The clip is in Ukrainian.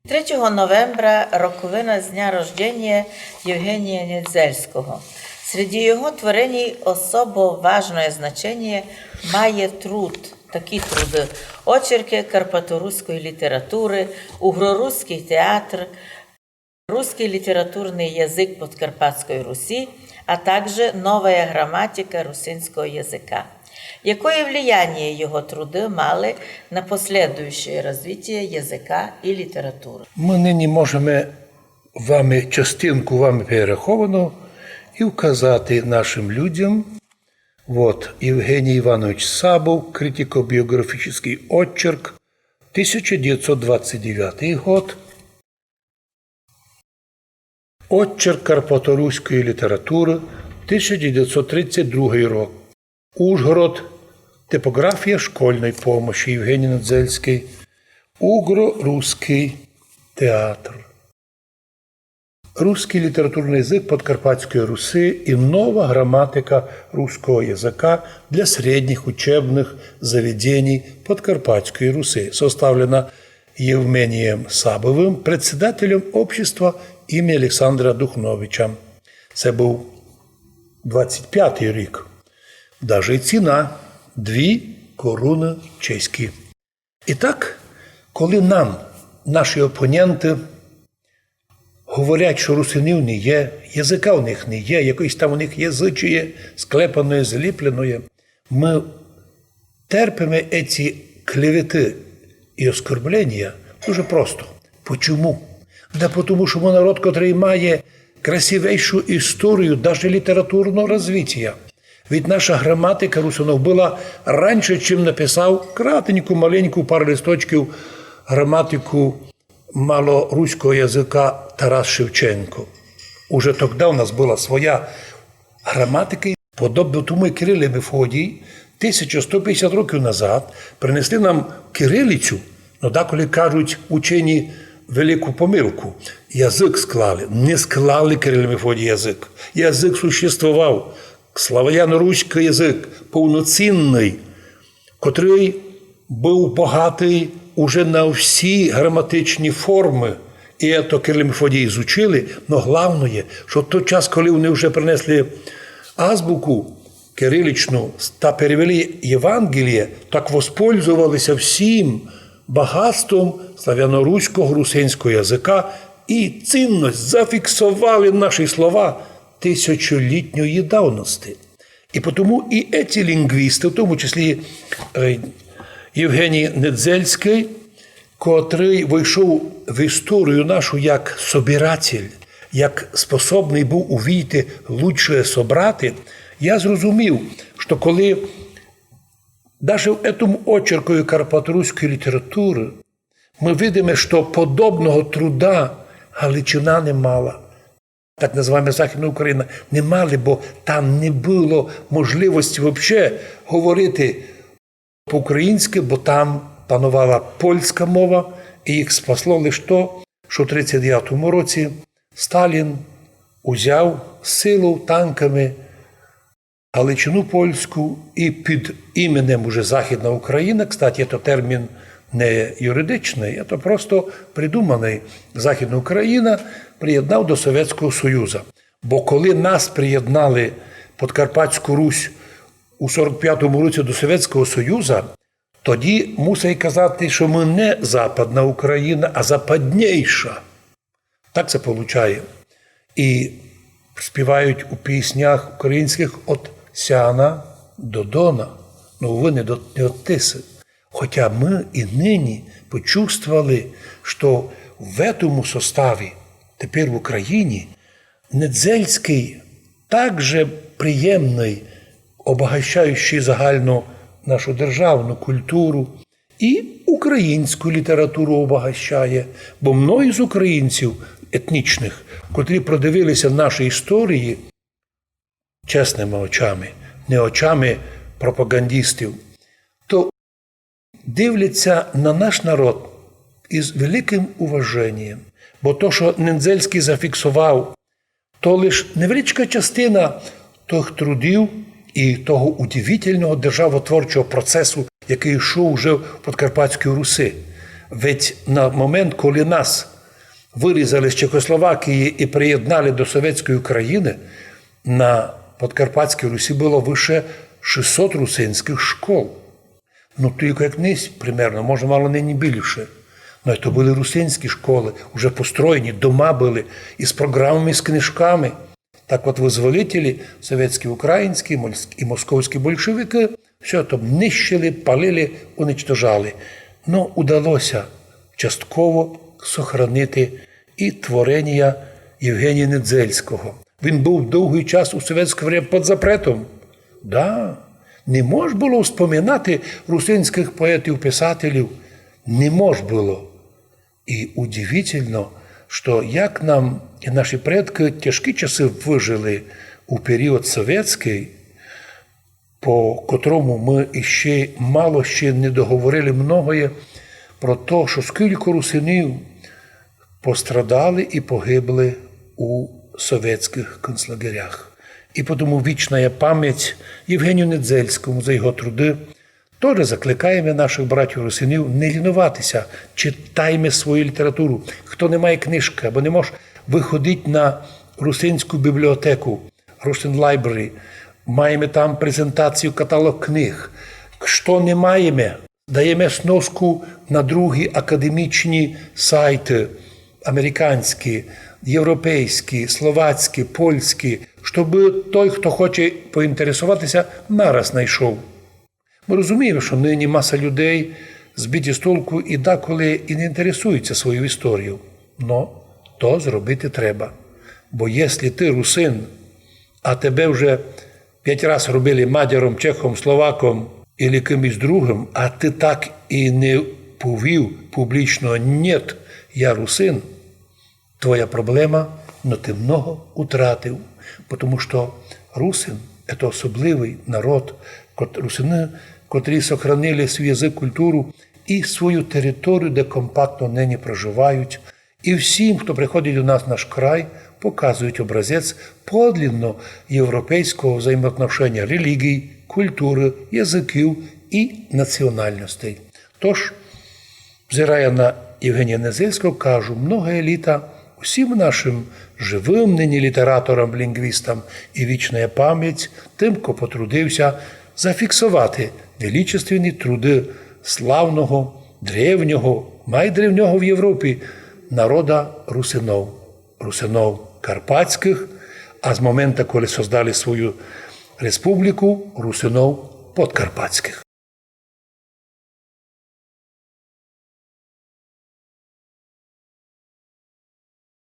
3 новembra роковина з дня рождения Євгенія Недзельського. Среди його творень особо важное значение має такі труди: очерки карпаторуської літератури, угроруський театр, русский літературний язик Подкарпатської Русі, а также новая граматика русинського язика. Якое влияние его труди мали на последующее развитие язика і літератури? Ми нині можемо частинку вами перераховану і вказати нашим людям. Вот, Євгеній Іванович Сабов, критико-біографічний очерк, 1929 год. Очерк карпаторуської літератури, 1932 рік. Ужгород. Типографія школьної помощі Євгеній Недзельський. Угро-русский театр. Русский літературний язик Подкарпатської Руси і нова граматика русского язика для средних учебных заведений Подкарпатської Руси, составлена Євгенієм Сабовим, председателем общества імені Олександра Духновича. Це був 25-й рік. Даже і ціна – 2 коруни чеські. І так, коли нам, наші опоненти, говорять, що русинів не є, язика у них не є, якоїсь там у них язичіє, склепаної, зліпленої, ми терпимо ці клевети і оскорблення дуже просто. Почому? Да тому, що ми народ, який має красивішу історію, навіть літературного розвитку. Ведь наша граматика русинов була раніше, чим написав кратеньку, маленьку, пару листочків граматику малоруського язика Тарас Шевченко. Уже тоді у нас була своя граматика. Подобно тому і Кирил і Мефодій 1150 років назад принесли нам кирилицю, но деколи кажуть учені велику помилку. Язик склали. Не склали Кирил і Мефодій язик. Язик существував. Слав'яно-руський язик, повноцінний, котрий був багатий уже на всі граматичні форми. І це Кирил і Мефодій зучили, але головне, що в той час, коли вони вже принесли азбуку кириличну та перевели Євангеліє, так воспользувалися всім багатством слав'яно-руського, русинського язика і цінність зафіксували наші слова тисячолітньої давності. І тому і ці лінгвісти, в тому числі Євгеній Недзельський, котрий вийшов в історію нашу як собиратель, як способний був увійти лучше собрати, я зрозумів, що коли навіть в цьому очерку карпаторуської літератури ми бачимо, що подобного труда Галичина не мала. Так називаємо Західна Україна, не мали, бо там не було можливості взагалі говорити по-українськи, бо там панувала польська мова, і їх спасло лише то, що в 1939 році Сталін узяв силу танками Галичину польську і під іменем уже Західна Україна, кстати, це термін не юридичний, це просто придуманий. Західна Україна приєднав до Совєтського Союзу. Бо коли нас приєднали Подкарпатську Русь у 45-му році до Совєтського Союзу, тоді мусить казати, що ми не Западна Україна, а западніша. Так це виходить. І співають у піснях українських «От Сяна до Дона», ну ви не от Тиси. Хоча ми і нині почувствовали, що в цьому составі, тепер в Україні, Недзельський також приємний, обогащаючий загальну нашу державну культуру і українську літературу обогащає. Бо многі з українців етнічних, котрі продивилися наші історії чесними очами, не очами пропагандистів, то дивляться на наш народ із великим уваженням. Бо то, що Недзельський зафіксував, то лише невеличка частина тих трудів і того удивительного державотворчого процесу, який йшов вже в Подкарпатській Русі. Ведь на момент, коли нас вирізали з Чехословакії і приєднали до Совєтської України, на Подкарпатській Русі було вище 600 русинських школ. Ну, тільки як низ, примерно, може, мало не більше. Но це були русинські школи, вже построєні, дома були, і з програмами, і з книжками. Так от визволителі, совєтські, українські і московські большевики, все там нищили, палили, уничтожали. Но удалося частково сохранити і творення Євгенія Недзельського. Він був довгий час у совєтське время під запретом. Да, не мож було вспоминати русинських поетів-писателів. Не мож було. І удивительно, що як нам і наші предки тяжкі часи вижили у період совєтський, по котрому ми ще мало не договорили многое про те, що скільки русинів пострадали і погибли у совєтських концлагерях. І тому вічна пам'ять Євгенію Недзельському за його труди. Теж закликаємо наших братів-русинів не лінуватися, читаймо свою літературу. Хто не має книжки або не може виходити на русинську бібліотеку, Russian Library, маємо там презентацію, каталог книг. Що не маємо, даємо сноску на другі академічні сайти, американські, європейські, словацькі, польські, щоб той, хто хоче поінтересуватися, нараз знайшов. Ми розуміємо, що нині маса людей збиті з толку і деколи і не інтересуються своєю історією. Но то зробити треба. Бо якщо ти русин, а тебе вже 5 разів робили мадяром, чехом, словаком або кимось другим, а ти так і не повів публічно «Нєт, я русин», твоя проблема, но ти много утратив. Тому що русин – це особливий народ, русини, котрі сохранили свій язик, культуру і свою територію, де компактно нині проживають. І всім, хто приходить до нас в наш край, показують образець подлинно європейського взаємоотношення релігій, культури, язиків і національностей. Тож, взирая на Євгенія Недзельського, кажу, много літа усім нашим живим нині літераторам, лінгвістам і вічна пам'ять тим, хто потрудився зафіксувати величественні труди славного, древнього, майдревнього в Європі народа русинов карпатських, а з моменту, коли создали свою республіку, русинов подкарпатських.